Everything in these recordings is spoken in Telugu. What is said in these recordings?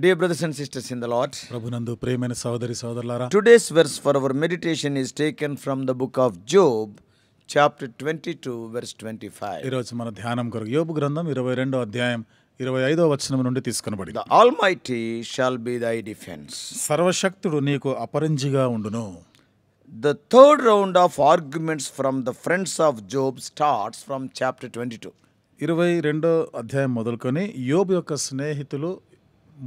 Dear brothers and sisters in the Lord, ప్రభునందు ప్రియమైన సోదరి సోదరులారా, today's verse for our meditation is taken from the book of Job, chapter 22, verse 25. ఈరోజు మన ధ్యానం కొరకు యోబు గ్రంథం 22వ అధ్యాయం 25వ వచనం నుండి తీసుకొనబడింది. The Almighty shall be thy defense. సర్వశక్తుడు నీకు అపరంజిగా ఉండును. The third round of arguments from the friends of Job starts from chapter 22. 22వ అధ్యాయం మొదలుకొని యోబు యొక్క స్నేహితులు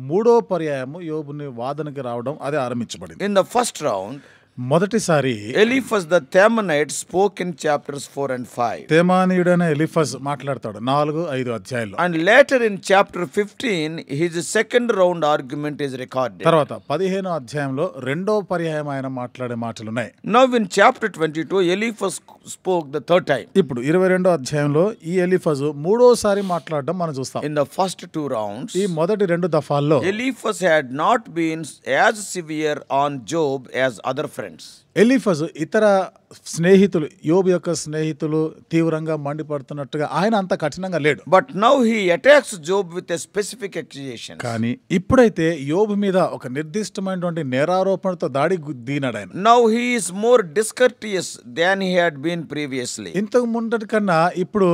మూడో పర్యాయము యోబుని వాదనకి రావడం అదే ఆరంభించబడింది. In the first round, మొదటిసారి Eliphaz the Temanite spoke in chapters 4 and 5. తేమానీయుడైన Eliphaz మాట్లాడతాడు 4-5 అధ్యాయాల్లో. And later in chapter 15, his second round argument is recorded. తర్వాత 15వ అధ్యాయంలో రెండో పర్యాయం ఆయన మాట్లాడే మాటలు ఉన్నాయి. Now in chapter 22, Eliphaz spoke the third time. ఇప్పుడు 22వ అధ్యాయంలో ఈ ఎలీఫజ్ మూడోసారి మాట్లాడడం మనం చూస్తాం. In the first two rounds, ఈ మొదటి రెండు దఫాల్లో Eliphaz had not been as severe on Job as other friends. Eliphaz ఇతర స్నేహితులు యోబు యొక్క స్నేహితులు తీవ్రంగా మండిపడుతున్నట్టుగా ఆయన అంత కఠినంగా లేడు. But now he attacks Job with a specific accusation. కానీ ఇప్పుడైతే యోబు మీద ఒక నిర్దిష్టమైనటువంటి నేరారోపణతో దాడి దిగినాడు ఆయన. Now he is more discourteous than he had been previously. ఇంతకు ముందటి కన్నా ఇప్పుడు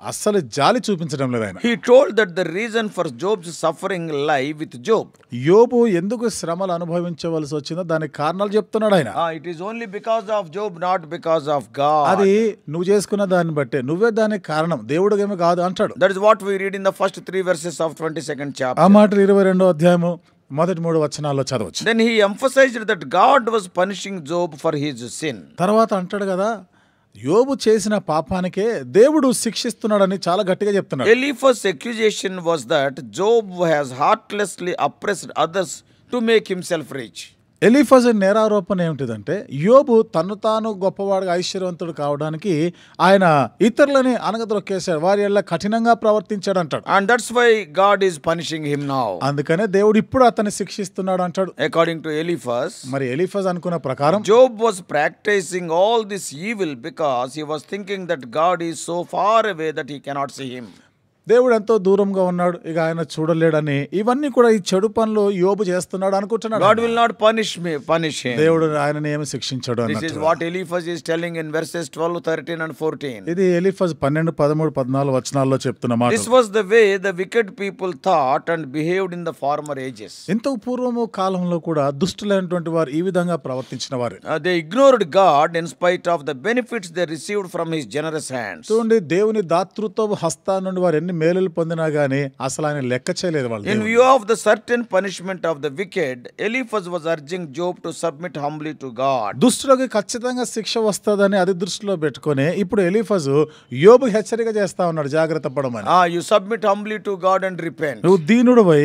అస్సలు జాలి చూపించడం లేదు ఆయన. He told that the reason for Job's suffering lay with Job. యోబు ఎందుకు శ్రమలు అనుభవించవలసి వచ్చిందో దానికి కారణాలు చెప్తున్నాడు ఆయన. It is only because of Job, not because of God. అది నువ్వు చేసుకున్న దాన్ని బట్టే, నువ్వే దానికి కారణం, దేవుడు ఏమీ కాదు అంటాడు. That is what we read in the first 3 verses of 22nd chapter. ఆ మాట 22వ అధ్యాయము మొదటి 3 వచనాల్లో చదవచ్చు. Then he emphasized that God was punishing Job for his sin. తర్వాత అంటాడు కదా, యోబు చేసిన పాపానికే దేవుడు శిక్షిస్తున్నాడని చాలా గట్టిగా చెప్తున్నాడు. Eliphaz's accusation was that Job has heartlessly oppressed others to make himself rich. Eliphaz నేరారోపణ ఏమిటిదంటే, యోబు తను తాను గొప్పవాడుగా ఐశ్వర్యవంతుడు కావడానికి ఆయన ఇతరులని అనగదొక్కేశాడు, వారి వల్ల కఠినంగా ప్రవర్తించాడు అంటాడు. And that's why God is punishing him now. అందుకనే దేవుడు ఇప్పుడు అతన్ని శిక్షిస్తున్నాడు అంటాడు. According to Eliphaz, మరి ఎలీఫజ్ అనుకున్న ప్రకారం Job was practicing all this evil because he was thinking that God is so far away that he cannot see him. దేవుడు ఎంతో దూరంగా ఉన్నాడు, ఇక ఆయన చూడలేడని ఇవన్నీ కూడా ఈ చెడు పనులు యోబు చేస్తున్నాడు అనుకుంటున్నాడు. God will not punish him. దేవుడు ఆయనని ఏమి శిక్షించాడు This అన్నట్టు. is what Eliphaz is telling in verses 12, 13 and 14. ఇది ఎలీఫజ్ 12, 13, 14 వచనాల్లో చెప్తున్న మాట. This was the way the wicked people thought and behaved in the former ages. ఇంతకు పూర్వము కాలంలో కూడా దుష్టులైనటువంటి వారు ఈ విధంగా ప్రవర్తించిన వారు. They ignored God in spite of the benefits they received from his generous hands. చూడండి, దేవుని దాతృత్వ హస్తా నుండి వారు ఎన్ని మేలులు పొందినా గానీ అసలు ఆయన లెక్క చేయలేదు వాళ్ళు. In view of the certain punishment of the wicked, Eliphaz was urging Job to submit humbly to God. దుష్టులకు ఖచ్చితంగా శిక్ష వస్తుందని అది దృష్టిలో పెట్టుకొని ఇప్పుడు ఎలీఫజ్ యోబు హెచ్చరిక చేస్తా ఉన్నాడు, జాగ్రత్త పడమని. You submit humbly to God and repent. నువ్వు దీనుడివై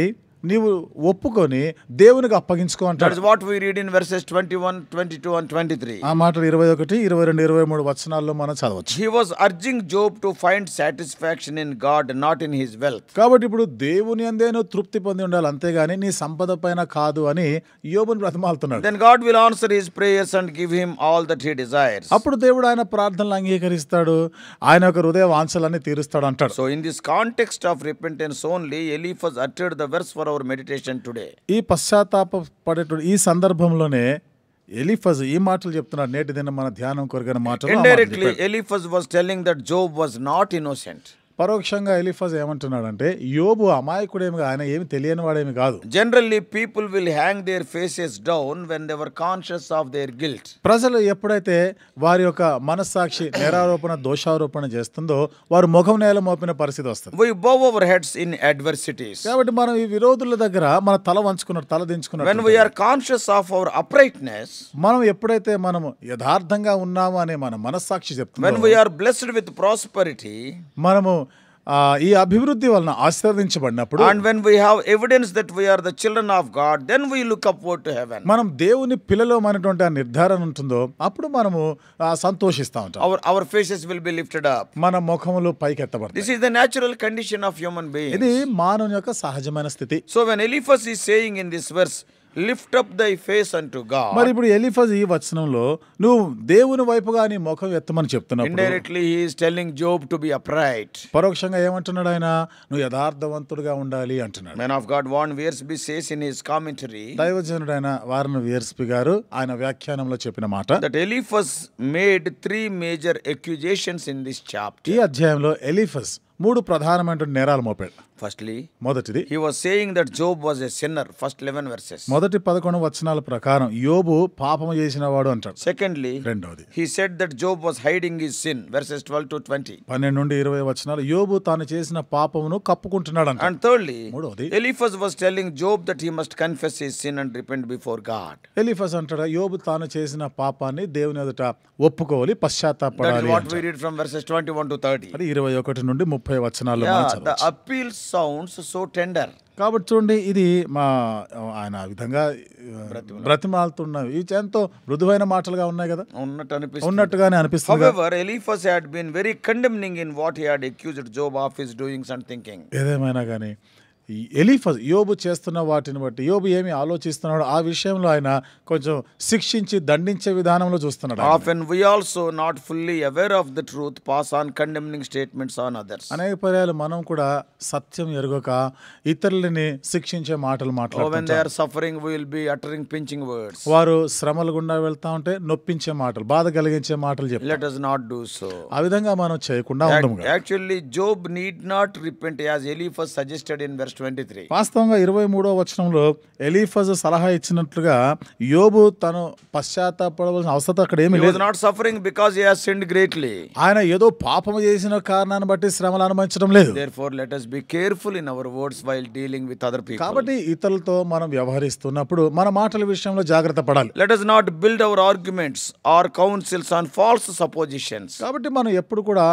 నీవు ఒప్పుకొని దేవునికి అప్పగించుకో That అంటాడు. is what we read in verses 21, 22 and 23. ఆ మాటలు 21, 22, 23 వచనాల్లో మనం చదవచ్చు. He was urging Job to find satisfaction in God, not in his wealth. కాబట్టి ఇప్పుడు దేవుని అందే నువ్వు తృప్తి పొంది ఉండాలి, అంతేగాని నీ సంపద పైన కాదు అని యోబుని బ్రతిమాలుతున్నాడు. Then God will answer his prayers and give him all that he desires. అప్పుడు దేవుడు ఆయన ప్రార్థనలు అంగీకరిస్తాడు, ఆయన యొక్క హృదయ వాంఛలన్నీ తీరుస్తాడు అంటాడు. So in this context of repentance only, Eliphaz uttered the verse for our meditation today. ఈ పశ్చాత్తాప పడేటువంటి ఈ సందర్భంలోనే ఎలీఫజ్ ఈ మాటలు చెప్తున్నాడు, నేటి దిన మన ధ్యానం కొరకైన మాటలు. Indirectly, Eliphaz was telling that Job was not innocent. పరోక్షంగా ఎలీఫజ్ ఏమంటున్నాడంటే, యోబు అమాయకుడేమి, ఆయన ఏమి తెలియని వాడేమి కాదు. Generally, people will hang their faces down when they were conscious of their guilt. ప్రజలు ఎప్పుడైతే వారి యొక్క మనస్సాక్షి నేరారోపణ దోషారోపణ చేస్తుందో వారు ముఖం నేల మోపిన పరిస్థితి వస్తుంది. We bow our heads in adversities. కాబట్టి మనం ఈ విరోధుల దగ్గర మన తల వంచుకున్నట్టు, తల దించుకున్నట్టు. When we are conscious of our uprightness, మనం ఎప్పుడైతే మనము యథార్థంగా ఉన్నాము అనే మన మనస్సాక్షి చెప్తుంది, when we are blessed with prosperity, మనము ఈ అభివృద్ధి వలన ఆశీర్వదించబడినప్పుడు, and when we have evidence that we are the children of God, then we look upward to heaven. మనం దేవుని పిల్లలమైనటువంటి ఆ నిర్ధారణ ఉంటుందో అప్పుడు మనము సంతోషిస్తా ఉంటాం. Our faces will be lifted up. మన ముఖములు పైకెత్తబడతాయి. This is the natural condition of human beings. ఇది మానవుని యొక్క సహజమైన స్థితి. So when Eliphaz is saying in this verse, lift up thy face unto God. మరి ఇప్పుడు ఎలీఫజ్ ఈ వచనంలో నువ్వు దేవుని వైపుగా నీ ముఖం ఎత్తమని చెప్తున్నప్పుడు Indirectly, he is telling Job to be upright. పరోక్షంగా ఏమంటున్నాడు ఆయన? నువ్వు యథార్థవంతుడుగా ఉండాలి అంటున్నాడు. Man of God, Warren Wiersbe says in his commentary దైవజనుడైన వారన్ వియర్స్పి గారు ఆయన వ్యాఖ్యానంలో చెప్పిన మాట, that Eliphaz made 3 major accusations in this chapter. ఈ అధ్యాయంలో ఎలీఫజ్ 3 ప్రధానమైన నేరాలు మోపాడు. Firstly, మొదటిది, he was saying that Job was a sinner, first 11 verses. మొదటి 11 వచనాల ప్రకారం యోబు పాపము చేసిన వాడు అంటాడు. Secondly, రెండవది, he said that Job was hiding his sin, verses 12 to 20. 12 నుండి 20 వచనాలు యోబు తాను చేసిన పాపమును కప్పుకుంటున్నాడు అంట. And thirdly, మూడవది, Eliphaz was telling Job that he must confess his sin and repent before God. Eliphaz అంటాడు యోబు తాను చేసిన పాపాన్ని దేవుని ఎదుట ఒప్పుకోవాలి, That is పశ్చాత్తాపడాలి what అంటాడు. we read from verses 21 to 30. అది 21 నుండి 30 వచనాల్లో మనం Yeah, the చదవచ్చు. appeal sounds so tender. కాబట్టి చూడండి, ఇది మా ఆయన ఆ విధంగా బ్రతిమాలుతున్నవి ఇవి ఎంతో మృదువైన మాటలుగా ఉన్నాయి కదా, ఉన్నట్టుగానే అనిపిస్తుంది. However, Eliphaz had been very condemning in what he had accused Job of his doings and thinking. ఏదేమైనా కానీ ఈ ఎలీఫజ్ యోబు చేస్తున్న వాటిని బట్టి యోబు ఏమి ఆలోచిస్తున్నాడో ఆ విషయంలో ఆయన కొంచెం శిక్షించి దండించే విధానంలో చూస్తున్నాడు. Often we also not fully aware of the truth pass on condemning statements on others. అనేక పర్యాలు మనం కూడా సత్యం ఎరుగక ఇతరులని శిక్షించే మాటలు When they మాట్లాడుతుంటాం. are suffering, we will be uttering pinching words. వారు శ్రమల గుండా వెళ్తా ఉంటే నొప్పించే మాటలు, బాధ కలిగించే మాటలు చెప్తారు. Let us not do so. ఆ విధంగా మనం చేయకుండా ఉండము. Actually, Job need not repent as Eliphaz suggested in verse 23. వాస్తవంగా 23వ వచనంలో ఎలీఫజ్ సలహా ఇచ్చినట్లుగా యోబు తను పశ్చాత్తాపడవలసిన అవసరం అక్కడ ఏమీ He was లేదు. not suffering because he has sinned greatly. ఆయన ఏదో పాపము చేసిన కారణాన్ని బట్టి శ్రమలు అనుభవించడం లేదు. Therefore, let us be careful in our words while dealing with other people. కాబట్టి ఇతరులతో మనం వ్యవహరిస్తున్నప్పుడు మన మాటల విషయంలో జాగ్రత్త పడాలి. Let us not build our arguments or counsels on false suppositions. కాబట్టి మనం ఎప్పుడు కూడా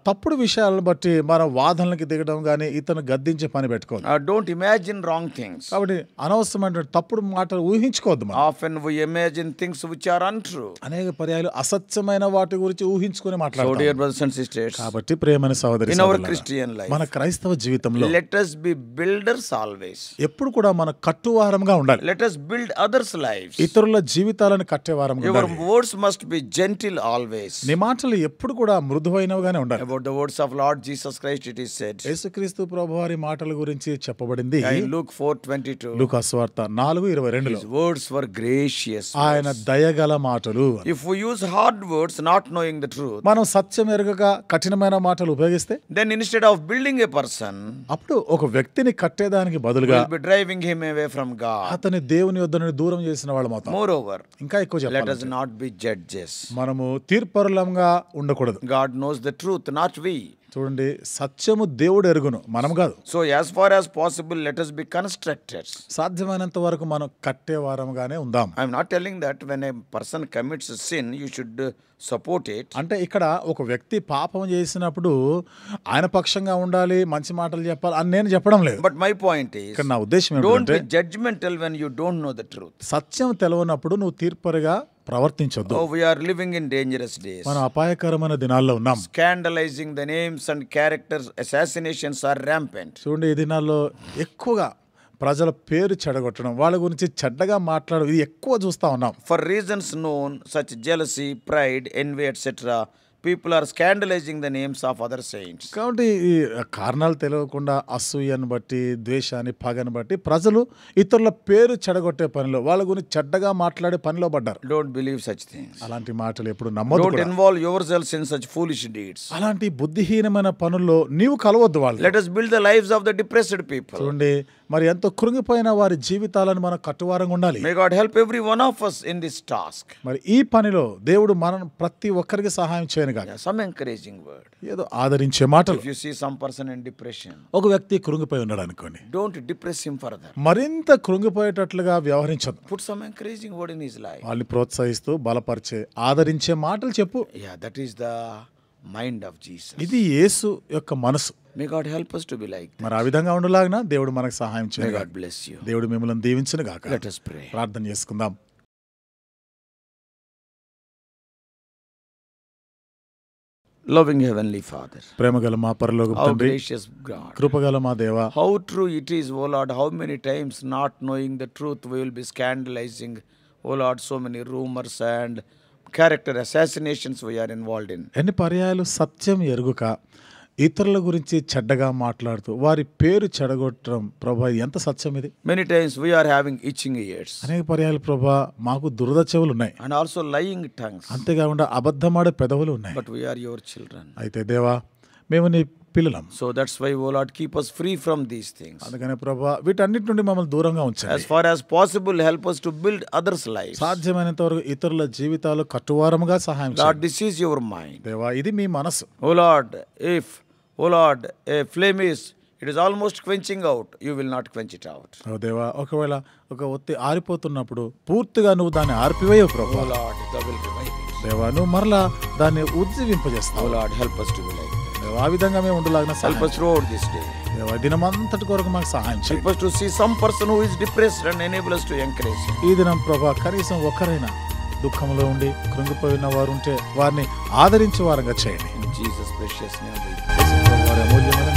తప్పుడు విషయాలను బట్టి మన వాదనలకి దిగడం కానీ ఇతను గద్దించే పని పెట్టుకోవాలి. Don't imagine wrong things. కాబట్టి అనవసరమైన తప్పుడు మాటలు ఊహించుకోవద్దు మనం. Often we imagine things which are untrue. అనేక పర్యాలు అసత్యమైన వాటి గురించి ఊహించుకొని So, మాట్లాడతాం. dear brothers and sisters, కాబట్టి ప్రియమైన సహోదరి in our సహోదరులారా, Christian life, మన క్రైస్తవ జీవితంలో let us be builders always. ఎప్పుడు కూడా మన కట్టువారంగా ఉండాలి. Let us build others' lives. ఇతరుల జీవితాలను కట్టేవారంగా Your ఉండాలి. words must be gentle always. నీ మాటలు ఎప్పుడు కూడా మృదువైనవిగానే ఉండాలి. About the words of Lord Jesus Christ, it is said యేసుక్రీస్తు ప్రభువారి మాటల గురించి చెప్పబడింది in Luke 4:22. లూకా సువార్త 4:22లో. His words were gracious. ఆయన దయగల మాటలు. If we use hard words not knowing the truth, మనం సత్యం ఎరగక కఠినమైన మాటలు ఉపయోగిస్తే then instead of building a person, అప్పుడు ఒక వ్యక్తిని కట్టేదానికి బదులుగా we'll be driving him away from God. అతని దేవుని యొద్ద నుండి దూరం చేసిన వాళ్ళం అవుతాం. Moreover, ఇంకా ఎక్కువ let చెప్పాలి, us not be judges. మనము తీర్పరులంగా ఉండకూడదు. God knows the truth, not we. చూడండి, సత్యము దేవుడు ఎరుగును, మనం కాదు. So as far as possible, let us be constructors. సాధ్యమైనంత వరకు మనం కట్టేవారంగానే ఉందాం. I'm not telling that when a person commits a sin, you should support it. అంటే ఇక్కడ ఒక వ్యక్తి పాపం చేసినప్పుడు ఆయన పక్షంగా ఉండాలి, మంచి మాటలు చెప్పాలి అని నేను చెప్పడం లేదు. But my point is, ఇక్కడ నా ఉద్దేశం don't ఏంటంటే, be judgmental when you don't know the truth. సత్యం తెలవనప్పుడు నువ్వు తీర్పరిగా ప్రవర్తించొద్దు. Oh, we are living in dangerous days. మనం అపాయకరమైన దినాల్లో ఉన్నాం. Scandalizing the names and characters, assassinations are rampant. చూడండి, ఈ దినాల్లో ఎక్కువగా ప్రజల పేరు చెడగొట్టడం, వాళ్ళ గురించి చెడ్డగా మాట్లాడడం, ఇది ఎక్కువ చూస్తా ఉన్నాం. For reasons known, such jealousy, pride, envy, etc., people are scandalizing the names of other saints. కాబట్టి ఈ కారణాలు తెలియకుండా అసూయను బట్టి, ద్వేషాన్ని, పగను బట్టి ప్రజలు ఇతరుల పేరు చెడగొట్టే పనిలో, వాళ్ళ గురించి చెడ్డగా మాట్లాడే పనిలో పడ్డారు. Don't believe such things. అలాంటి మాటలు ఎప్పుడు నమ్మొద్దు Don't కూడా. involve yourselves in such foolish deeds. అలాంటి బుద్ధిహీనమైన పనుల్లో నీవు కలవద్దు వాళ్ళు. Let us build the lives of the depressed people. చూడండి, మరి ఎంతో కృంగిపోయిన వారి జీవితాలను మనం కట్టువారంగా ఉండాలి. May God help every one of us in this task. మరి ఈ పనిలో దేవుడు మనం ప్రతి ఒక్కరికి సహాయం చేయను గాక. Yeah, some encouraging word. ఏదో ఆదరించే మాటలు. If you see some person in depression, ఒక వ్యక్తి కృంగిపోయి ఉన్నాడు అనుకోండి, don't depress him further. మరింత కృంగిపోయేటట్లుగా వ్యవహరించదు. Put some encouraging word in his life. వాళ్ళని ప్రోత్సహిస్తూ బలపరిచే ఆదరించే మాటలు చెప్పు. Yeah, that is the mind of Jesus. ఇది యేసు యొక్క మనసు. May God help us to be like that. మరి ఆ విధంగా ఉండలాగిన దేవుడు మనకు సహాయం May చేయను. God bless you. దేవుడు మిమ్మల్ని దీవించును గాక. Let us pray. ప్రార్థన చేసుకుందాం. Loving Heavenly Father, ప్రేమగల మా పరలోకపు how తండ్రి, gracious God, కృపగల మా దేవా, how true it is, O Lord, how many times not knowing the truth we will be scandalizing, O Lord, so many rumors and character assassinations we are involved in. ఎన్ని పర్యాయాలు సత్యం ఎరుగుక ఇతరుల గురించి చెడ్డగా మాట్లాడుతూ వారి పేరు చెడగొట్టడం ప్రభా, ఎంత సత్యం ఇది. Many times we are having itching ears అనేక పర్యాయాలు ప్రభా మాకు దురద చెవులు ఉన్నాయి, and also lying tongues, అంతేకాకుండా అబద్ధమాడే పెదవులు ఉన్నాయి. but we are your children. అయితే దేవా, మేము నీ పిల్లలం. So that's why, O Lord, keep us free from these things. అందుకనే ప్రభా వీటన్నిటి నుండి మమ్మల్ని దూరంగా ఉంచండి. As far as possible, help us to build others' lives. సాధ్యమైనంత వరకు ఇతరుల జీవితాలు కట్టువారముగా సహాయం Lord, చేయండి. this is your mind. దేవా, ఇది మీ మనసు. O Lord, a flame is, it is almost quenching out, you will not quench it out. ఓ దేవా, ఒకవేళ ఒక ఒత్తి ఆరిపోతున్నప్పుడు పూర్తిగా నువ్వు దాన్ని ఆర్పివేయవు O ప్రభా. Lord, thou will revive it. దేవా, నువ్వు మరలా దాన్ని ఉజ్జీవింపజేస్తావు. O Lord, help us to be like that. దేవా, ఆ విధంగా మేము ఉండలాగిన Help us throughout this day. దేవా, దినమంతటి కొరకు మాకు సహాయం Help చేయండి. us to see some person who is depressed and enable us to encourage him. ఈ దినం ప్రభా, కనీసం ఒక్కరైనా దుఃఖంలో ఉండి కృంగిపోయిన వారు ఉంటే వారిని ఆదరించే వారంగా చేయండి. In Jesus' precious name we pray. వారి అమూల్యమైన